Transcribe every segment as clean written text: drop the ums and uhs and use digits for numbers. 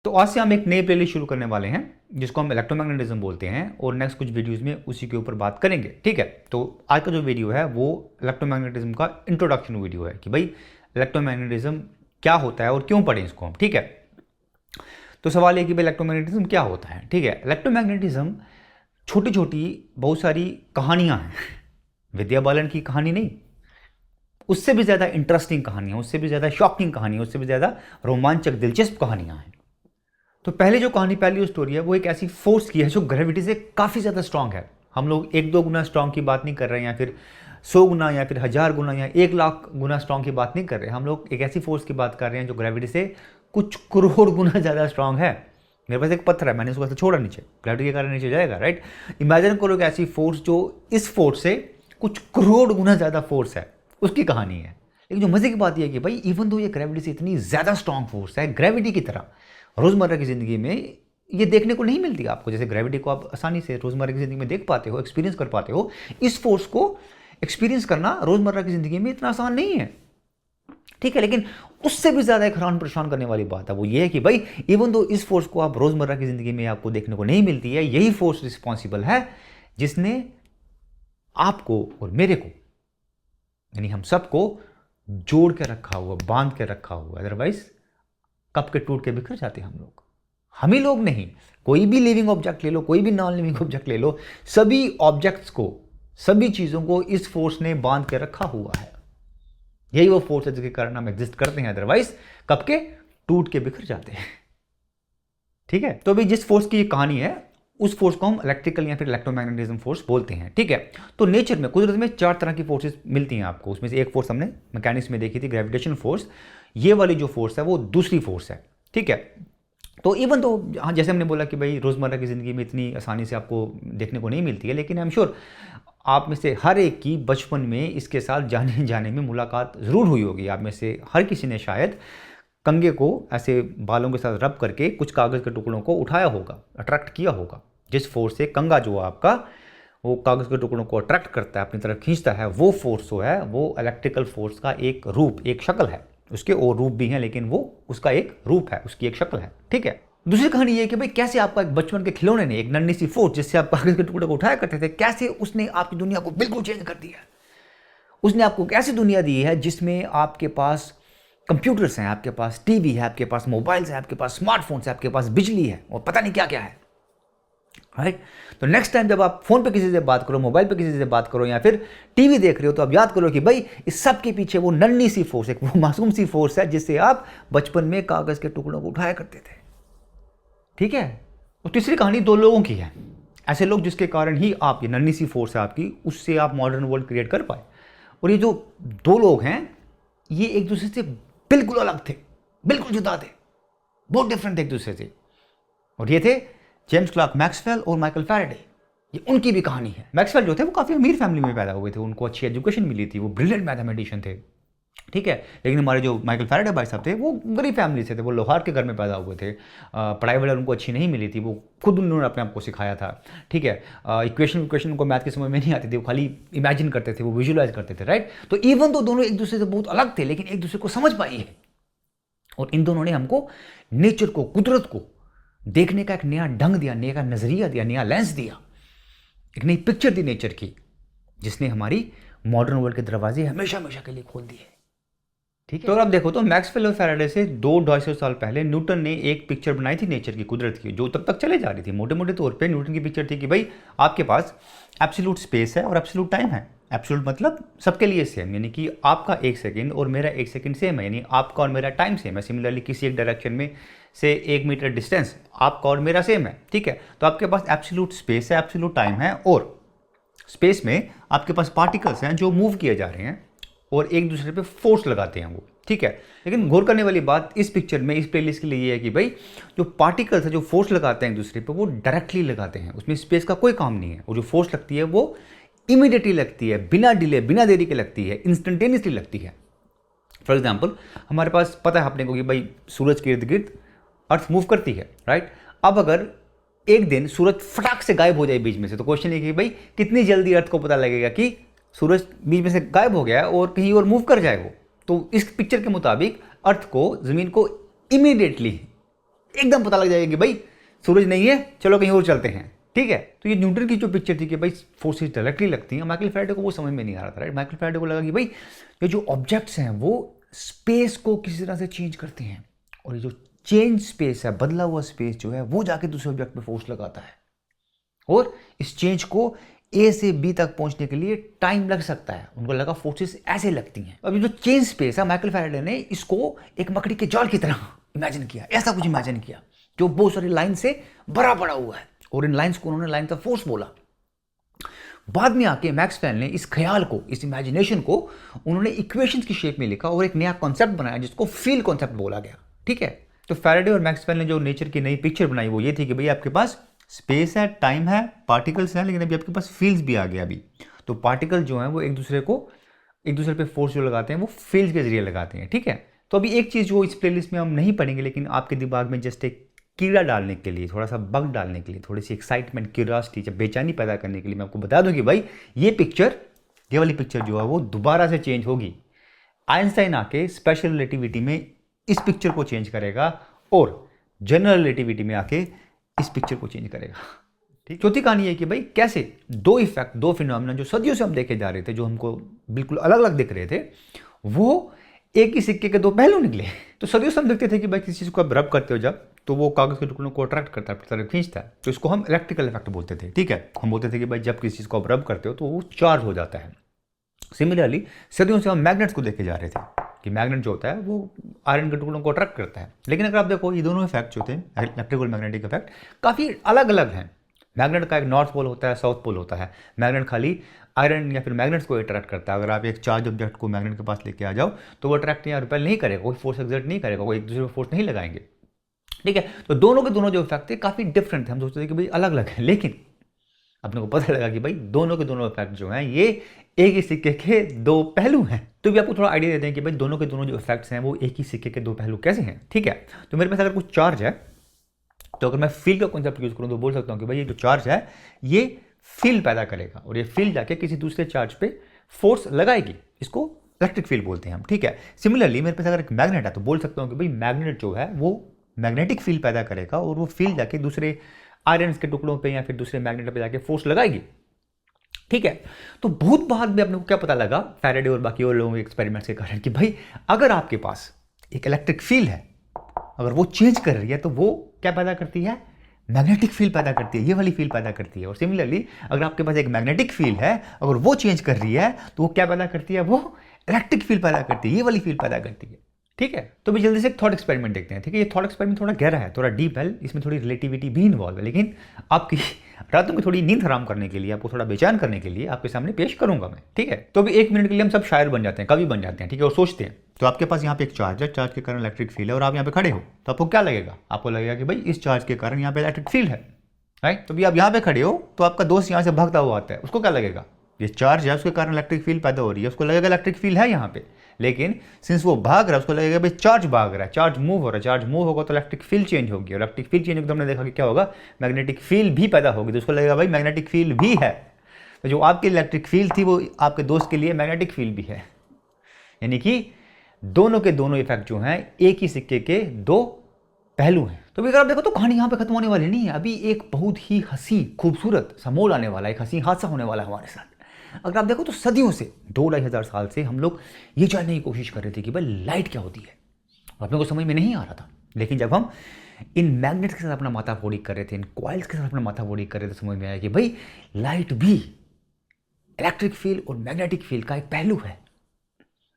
तो आज से हम एक नई प्लेलिस्ट शुरू करने वाले हैं जिसको हम इलेक्ट्रोमैग्नेटिज्म बोलते हैं और नेक्स्ट कुछ वीडियोस में उसी के ऊपर बात करेंगे। ठीक है, तो आज का जो वीडियो है वो इलेक्ट्रोमैग्नेटिज्म का इंट्रोडक्शन वीडियो है कि भाई इलेक्ट्रोमैग्नेटिज्म क्या होता है और क्यों पढ़ें इसको हम। ठीक है, तो सवाल ये कि भाई इलेक्ट्रोमैग्नेटिज्म क्या होता है। ठीक है, इलेक्ट्रोमैग्नेटिज्म छोटी छोटी बहुत सारी कहानियाँ हैं, विद्या बालन की कहानी नहीं, उससे भी ज़्यादा इंटरेस्टिंग कहानियाँ, उससे भी ज़्यादा शॉकिंग कहानियाँ, उससे भी ज़्यादा रोमांचक दिलचस्प कहानियाँ हैं। तो पहले जो कहानी पहली स्टोरी है वो एक ऐसी फोर्स की है जो ग्रेविटी से काफ़ी ज़्यादा स्ट्रांग है। हम लोग एक दो गुना स्ट्रांग की बात नहीं कर रहे हैं या फिर 100 गुना या फिर 1000 गुना या 1 लाख गुना स्ट्रांग की बात नहीं कर रहे हैं। हम लोग एक ऐसी फोर्स की बात कर रहे हैं जो ग्रेविटी से कुछ करोड़ गुना ज़्यादा स्ट्रांग है। मेरे पास एक पत्थर है, मैंने उसको ऐसे छोड़ा नीचे, ग्रेविटी के कारण नीचे जाएगा, राइट। इमेजिन करो एक ऐसी फोर्स जो इस फोर्स से कुछ करोड़ गुना ज़्यादा फोर्स है, उसकी कहानी है। लेकिन जो मज़े की बात यह है कि भाई इवन दो ये ग्रेविटी से इतनी ज़्यादा स्ट्रांग फोर्स है, ग्रेविटी की तरह रोज़मर्रा की ज़िंदगी में ये देखने को नहीं मिलती आपको। जैसे ग्रेविटी को आप आसानी से रोज़मर्रा की ज़िंदगी में देख पाते हो, एक्सपीरियंस कर पाते हो, इस फोर्स को एक्सपीरियंस करना रोज़मर्रा की ज़िंदगी में इतना आसान नहीं है। ठीक है, लेकिन उससे भी ज़्यादा एक हैरान परेशान करने वाली बात है वो ये है कि भाई इवन दो इस फोर्स को आप रोज़मर्रा की ज़िंदगी में आपको देखने को नहीं मिलती है, यही फोर्स रिस्पॉन्सिबल है जिसने आपको और मेरे को, यानी हम सबको जोड़ के रखा हुआ, बांध के रखा हुआ। अदरवाइज कब के टूट के बिखर जाते हम लोग। हम ही लोग नहीं, कोई भी लिविंग ऑब्जेक्ट ले लो, कोई भी नॉन लिविंग ऑब्जेक्ट ले लो, सभी ऑब्जेक्ट्स को, सभी चीज़ों को इस फोर्स ने बांध के रखा हुआ है। यही वो फोर्स है जिसके कारण हम एग्जिस्ट करते हैं, अदरवाइज कब के टूट के बिखर जाते हैं। ठीक है, तो अभी जिस फोर्स की कहानी है उस फोर्स को हम इलेक्ट्रिकल या फिर इलेक्ट्रोमैग्नेटिज्म फोर्स बोलते हैं। ठीक है, तो नेचर में, कुदरत में 4 तरह की फोर्सेस मिलती हैं आपको। उसमें से एक फोर्स हमने मैकेनिक्स में देखी थी, ग्रेविटेशन फोर्स। ये वाली जो फोर्स है वो दूसरी फोर्स है। ठीक है, तो इवन तो हाँ, जैसे हमने बोला कि भाई रोज़मर्रा की ज़िंदगी में इतनी आसानी से आपको देखने को नहीं मिलती है, लेकिन आई एम श्योर आप में से हर एक की बचपन में इसके साथ जाने जाने में मुलाकात ज़रूर हुई होगी। आप में से हर किसी ने शायद कंघे को ऐसे बालों के साथ रब करके कुछ कागज़ के टुकड़ों को उठाया होगा, अट्रैक्ट किया होगा। जिस फोर्स से कंघा जो आपका वो कागज़ के टुकड़ों को अट्रैक्ट करता है, अपनी तरफ खींचता है, वो फोर्स जो है वो इलेक्ट्रिकल फोर्स का एक रूप, एक शक्ल है। उसके और रूप भी हैं, लेकिन वो उसका एक रूप है, उसकी एक शक्ल है। ठीक है, दूसरी कहानी ये है कि भाई कैसे आपका एक बचपन के खिलौने ने, एक नन्ही सी फोर्स जिससे आप कागज़ के टुकड़े को उठाया करते थे, कैसे उसने आपकी दुनिया को बिल्कुल चेंज कर दिया। उसने आपको एक ऐसी दुनिया दी है जिसमें आपके पास कंप्यूटर्स हैं, आपके पास टीवी है, आपके पास मोबाइल्स है, आपके पास स्मार्टफोन्स है, आपके पास बिजली है और पता नहीं क्या क्या है, राइट। तो नेक्स्ट टाइम जब आप फोन पे किसी से बात करो, मोबाइल पे किसी से बात करो या फिर टीवी देख रहे हो, तो आप याद करो कि भाई इस सब के पीछे वो नन्ही सी फोर्स, एक वो मासूम सी फोर्स है जिससे आप बचपन में कागज के टुकड़ों को उठाया करते थे। ठीक है, और तीसरी कहानी 2 लोगों की है, ऐसे लोग जिसके कारण ही आप, ये नन्ही सी फोर्स है आपकी, उससे आप मॉडर्न वर्ल्ड क्रिएट कर पाए। और ये जो 2 लोग हैं ये एक दूसरे से बिल्कुल अलग थे, बिल्कुल जुदा थे, बहुत डिफरेंट थे एक दूसरे से। और ये थे जेम्स क्लर्क मैक्सवेल और माइकल फैराडे। ये उनकी भी कहानी है। मैक्सवेल जो थे वो काफ़ी अमीर फैमिली में पैदा हुए थे, उनको अच्छी एजुकेशन मिली थी, वो ब्रिलियंट मैथमेटिशियन थे। ठीक है, लेकिन हमारे जो माइकल फैराडे भाई साहब थे वो गरीब फैमिली से थे, वो लोहार के घर में पैदा हुए थे। पढ़ाई वगैरह उनको अच्छी नहीं मिली थी, वो खुद उन्होंने अपने आप को सिखाया था। ठीक है, इक्वेशन उनको मैथ के समय में नहीं आती थी, वो खाली इमेजिन करते थे, वो विजुअलाइज करते थे, राइट। तो इवन तो दोनों एक दूसरे से बहुत अलग थे, लेकिन एक दूसरे को समझ पाई है। और इन दोनों ने हमको नेचर को, कुदरत को देखने का एक नया ढंग दिया, नया नजरिया दिया, नया लेंस दिया, एक नई पिक्चर दी नेचर की, जिसने हमारी मॉडर्न वर्ल्ड के दरवाजे हमेशा हमेशा के लिए खोल दिए। ठीक है, तो अब देखो तो मैक्सवेल और फैराडे से 200-250 साल पहले न्यूटन ने एक पिक्चर बनाई थी नेचर की, कुदरत की, जो तब तक चले जा रही थी। मोटे मोटे तौर पे न्यूटन की पिक्चर थी कि भाई आपके पास एब्सोल्यूट स्पेस है और एब्सोल्यूट टाइम है। एब्सोल्यूट मतलब सबके लिए सेम, यानी कि आपका 1 सेकंड और मेरा 1 सेकंड सेम है, यानी आपका और मेरा टाइम सेम है। सिमिलरली किसी एक डायरेक्शन में से 1 मीटर डिस्टेंस आपका और मेरा सेम है। ठीक है, तो आपके पास एब्सोल्यूट स्पेस है, एब्सोल्यूट टाइम है, और स्पेस में आपके पास पार्टिकल्स हैं जो मूव किए जा रहे हैं और एक दूसरे पे फोर्स लगाते हैं वो। ठीक है, लेकिन गौर करने वाली बात इस पिक्चर में, इस प्लेलिस्ट के लिए ये है कि भाई जो पार्टिकल्स है, जो फोर्स लगाते हैं एक दूसरे पे, वो डायरेक्टली लगाते हैं, उसमें स्पेस का कोई काम नहीं है। और जो फोर्स लगती है वो इमीडिएटली लगती है, बिना डिले, बिना देरी के लगती है, इंस्टेंटेनियसली लगती है। फॉर एग्जाम्पल हमारे पास पता है अपने को कि भाई सूरज के इर्द गिर्द अर्थ मूव करती है, राइट। अब अगर एक दिन सूरज फटाक से गायब हो जाए बीच में से, तो क्वेश्चन ये कि भाई कितनी जल्दी अर्थ को पता लगेगा कि सूरज बीच में से गायब हो गया और कहीं और मूव कर जाए वो। तो इस पिक्चर के मुताबिक अर्थ को, जमीन को इमीडिएटली एकदम पता लग जाएगा कि भाई सूरज नहीं है, चलो कहीं और चलते हैं, ठीक है। तो ये न्यूटन की जो पिक्चर थी कि भाई फोर्सेस डायरेक्टली लगती हैं, माइकल फैराडे को वो समझ में नहीं आ रहा था, राइट। माइकल फैराडे को लगा कि भाई ये जो ऑब्जेक्ट्स हैं वो स्पेस को किसी तरह से चेंज करते हैं, और ये जो चेंज स्पेस है, बदला हुआ स्पेस जो है, वो जाके दूसरे ऑब्जेक्ट पे फोर्स लगाता है, और इस चेंज को ए से बी तक पहुंचने के लिए टाइम लग सकता है। उनको लगा फोर्सेस ऐसे लगती हैं। अब ये जो चेंज स्पेस है, माइकल फैराडे ने इसको एक मकड़ी के जाल की तरह इमेजिन किया, ऐसा कुछ इमेजिन किया जो बहुत सारी लाइन से भरा पड़ा हुआ है, और इन लाइंस को उन्होंने लाइन ऑफ फोर्स बोला। बाद में आके मैक्सवेल ने इस ख्याल को, इस इमेजिनेशन को उन्होंने इक्वेशंस की शेप में लिखा और एक नया कॉन्सेप्ट बनाया जिसको फील्ड कॉन्सेप्ट बोला गया, ठीक है। तो फैराडे और मैक्सवेल ने जो नेचर की नई पिक्चर बनाई वो ये थी कि भाई आपके पास स्पेस है, टाइम है, पार्टिकल्स हैं, लेकिन अभी आपके पास फील्ड्स भी आ गया अभी। तो पार्टिकल जो हैं वो एक दूसरे पे फोर्स जो लगाते हैं वो फील्ड्स के जरिए लगाते हैं, ठीक है। तो अभी एक चीज़ जो इस प्लेलिस्ट में हम नहीं पढ़ेंगे, लेकिन आपके दिमाग में जस्ट एक कीड़ा डालने के लिए, थोड़ा सा बग डालने के लिए, थोड़ी सी एक्साइटमेंट, क्यूरियोसिटी, जब बेचैनी पैदा करने के लिए मैं आपको बता दूं कि भाई ये वाली पिक्चर जो है वो दोबारा से चेंज होगी। आइंस्टाइन आके स्पेशल रिलेटिविटी में इस पिक्चर को चेंज करेगा और जनरल रिलेटिविटी में आके इस पिक्चर को चेंज करेगा, ठीक। चौथी कहानी है कि भाई कैसे दो इफेक्ट, दो फिनोमिना जो सदियों से हम देखे जा रहे थे, जो हमको बिल्कुल अलग अलग दिख रहे थे, वो एक ही सिक्के के दो पहलू निकले। तो सदियों से हम देखते थे कि भाई किसी चीज़ को आप रब करते हो जब, तो वो कागज के टुकड़ों को अट्रैक्ट करता है, तरफ खींचता है, तो इसको हम इलेक्ट्रिकल इफेक्ट बोलते थे, ठीक है। हम बोलते थे कि भाई जब किसी चीज़ को आप रब करते हो तो वो चार्ज हो जाता है। सिमिलरली सदियों से हम मैग्नेट्स को देखे जा रहे थे कि मैग्नेट जो होता है वो आयरन के टुकड़ों को अट्रैक्ट करता है। लेकिन अगर आप देखो ये दोनों इफेक्ट जो थे, इलेक्ट्रिकल मैग्नेटिक इफेक्ट, काफ़ी अलग अलग हैं। मैग्नेट का एक नॉर्थ पोल होता है, साउथ पोल होता है। मैग्नेट खाली आयरन या फिर मैग्नेट्स को अट्रैक्ट करता है। अगर आप एक चार्ज ऑब्जेक्ट को मैग्नेट के पास लेके आ जाओ तो वो अट्रैक्ट या रिपेल नहीं करेगा, कोई फोर्स एक्सर्ट नहीं करेगा, कोई एक दूसरे पर फोर्स नहीं लगाएंगे, ठीक है। तो दोनों के दोनों जो इफेक्ट थे काफ़ी डिफरेंट थे। हम सोचते थे कि भाई अलग अलग है, लेकिन अपने को पता लगा कि भाई दोनों के दोनों इफेक्ट जो हैं ये एक ही सिक्के के दो पहलू हैं। तो भी आपको थोड़ा आइडिया देते हैं कि भाई दोनों के दोनों जो इफेक्ट्स हैं वो एक ही सिक्के के दो पहलू कैसे हैं, ठीक है। तो मेरे पास अगर कुछ चार्ज है, तो अगर मैं फील्ड का कॉन्सेप्ट यूज करूं तो बोल सकता हूं कि भाई ये जो चार्ज है ये फील्ड पैदा करेगा, और ये फील्ड जाके किसी दूसरे चार्ज पे फोर्स लगाएगी, इसको इलेक्ट्रिक फील्ड बोलते हैं हम, ठीक है। सिमिलरली मेरे पास अगर एक मैग्नेट है तो बोल सकता हूं कि भाई मैग्नेट जो है वो मैग्नेटिक फील्ड पैदा करेगा, और वो फील्ड जाके दूसरे आयरन के टुकड़ों पे या फिर दूसरे मैग्नेट पे जाके फोर्स लगाएगी, ठीक है। तो बहुत बाद में अपने को क्या पता लगा फैराडे और बाकी और लोगों के एक्सपेरिमेंट्स के कारण कि भाई अगर आपके पास एक इलेक्ट्रिक फील्ड है, अगर वो चेंज कर रही है तो वो क्या पैदा करती है, मैग्नेटिक फील्ड पैदा करती है, ये वाली फील्ड पैदा करती है। और सिमिलरली अगर आपके पास एक मैग्नेटिक फील्ड है, अगर वो चेंज कर रही है तो वो क्या पैदा करती है, वो इलेक्ट्रिक फील्ड पैदा करती है, ये वाली फील्ड पैदा करती है, ठीक है। तो भी जल्दी से एक थॉट एक्सपेरिमेंट देखते हैं, ठीक है। ये थॉट एक्सपेरिमेंट थोड़ा गहरा है, थोड़ा डीप है, इसमें थोड़ी रिलेटिविटी भी इन्वॉल्व है, लेकिन आपकी रातों में थोड़ी नींद हराम करने के लिए, आपको थोड़ा बेचैन करने के लिए आपके सामने पेश करूंगा मैं, ठीक है। तो अभी 1 मिनट के लिए हम सब शायर बन जाते हैं, कवि बन जाते हैं, ठीक है, और सोचते हैं। तो आपके पास यहाँ पे एक चार्ज है, चार्ज के कारण इलेक्ट्रिक फील्ड है, और आप यहाँ पे खड़े हो तो आपको क्या लगेगा, आपको लगेगा कि भाई इस चार्ज के कारण यहाँ पे इलेक्ट्रिक फील्ड है, राइट। तो भी आप यहाँ पे खड़े हो तो आपका दोस्त यहाँ से भागता हुआ आता है, उसको क्या लगेगा, ये चार्ज है उसके कारण इलेक्ट्रिक फील्ड पैदा हो रही है, उसको लगेगा इलेक्ट्रिक फील्ड है यहाँ पे। लेकिन सिंस वो भाग रहा है उसको लगेगा भाई चार्ज भाग रहा है, चार्ज मूव हो रहा है, चार्ज मूव होगा तो इलेक्ट्रिक फील्ड चेंज होगी, और इलेक्ट्रिक फील्ड चेंज होगी तो हमने देखा कि क्या होगा, मैग्नेटिक फील्ड भी पैदा होगी, तो उसको लगेगा भाई मैग्नेटिक फील्ड भी है। तो जो आपकी इलेक्ट्रिक फील्ड थी वो आपके दोस्त के लिए मैग्नेटिक फील्ड भी है, यानी कि दोनों के दोनों इफेक्ट जो हैं एक ही सिक्के के दो पहलू हैं। तो अगर आप देखो तो कहानी यहाँ पे खत्म होने वाली नहीं है, अभी एक बहुत ही हंसी खूबसूरत समोल आने वाला है, एक हंसी हादसा होने वाला है हमारे साथ। अगर आप देखो तो सदियों से 2-2,500 साल से हम लोग ये जानने की कोशिश कर रहे थे कि भाई लाइट क्या होती है, अपने को समझ में नहीं आ रहा था। लेकिन जब हम इन मैग्नेट्स के साथ अपना माथा फोड़ी कर रहे थे, इन कॉइल्स के साथ अपना माथा फोड़ी कर रहे थे, समझ में आया कि भाई लाइट भी इलेक्ट्रिक फील्ड और मैग्नेटिक फील्ड का एक पहलू है,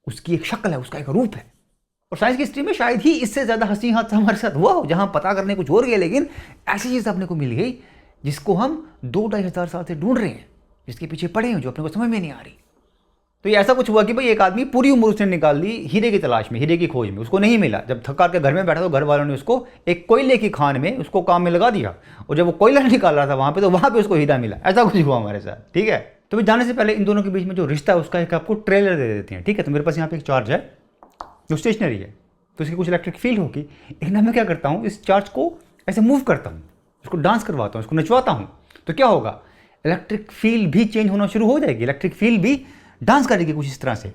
उसकी एक शक्ल है, उसका एक रूप है। और साइंस की हिस्ट्री में शायद ही इससे ज़्यादा हंसी हादसा हमारे साथ हुआ हो, जहाँ पता करने कुछ और गया, लेकिन ऐसी चीज़ अपने को मिल गई जिसको हम 2-2,500 साल से ढूंढ रहे हैं, जिसके पीछे पड़े हैं, जो अपने को समझ में नहीं आ रही। तो ये ऐसा कुछ हुआ कि भाई एक आदमी पूरी उम्र उसने निकाल दी हीरे की तलाश में, हीरे की खोज में, उसको नहीं मिला। जब थक के घर में बैठा तो घर वालों ने उसको एक कोयले की खान में उसको काम में लगा दिया, और जब वो कोयला निकाल रहा था वहाँ पे, तो वहाँ पे उसको हीरा मिला। ऐसा कुछ हुआ हमारे साथ, ठीक है। तो भाई जाने से पहले इन दोनों के बीच में जो रिश्ता है उसका एक आपको ट्रेलर दे देते हैं, ठीक है। तो मेरे पास यहाँ पे एक चार्ज है जो स्टेशनरी है, तो इसकी कुछ इलेक्ट्रिक फील्ड होगी, लेकिन मैं क्या करता हूँ, इस चार्ज को ऐसे मूव करता हूँ, इसको डांस करवाता हूँ, इसको नचवाता हूँ, तो क्या होगा, इलेक्ट्रिक फील्ड भी चेंज होना शुरू हो जाएगी, इलेक्ट्रिक फील्ड भी डांस करेगी कुछ इस तरह से।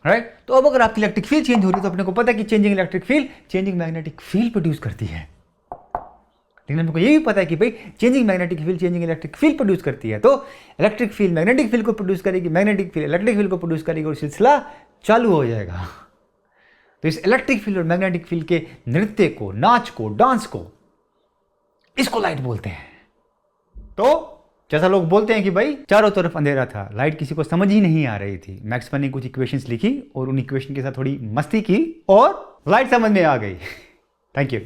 राइट। तो अब अगर आपकी इलेक्ट्रिक फील्ड चेंज हो रही है तो अपने को पता है कि changing electric field changing magnetic field produce करती है। लेकिन हमको ये भी पता है कि भाई changing magnetic field changing electric field produce करती है, तो इलेक्ट्रिक फील्ड मैग्नेटिक फील्ड को प्रोड्यूस करेगी, मैग्नेटिक फील्ड इलेक्ट्रिक फील्ड को प्रोड्यूस करेगी और सिलसिला चालू हो जाएगा। तो इस इलेक्ट्रिक फील्ड और मैग्नेटिक फील्ड के नृत्य को, नाच को, डांस को, इसको लाइट बोलते हैं। तो जैसा लोग बोलते हैं कि भाई चारों तरफ अंधेरा था, लाइट किसी को समझ ही नहीं आ रही थी, मैक्सवेल ने कुछ इक्वेशंस लिखी और उन इक्वेशन के साथ थोड़ी मस्ती की और लाइट समझ में आ गई। Thank you.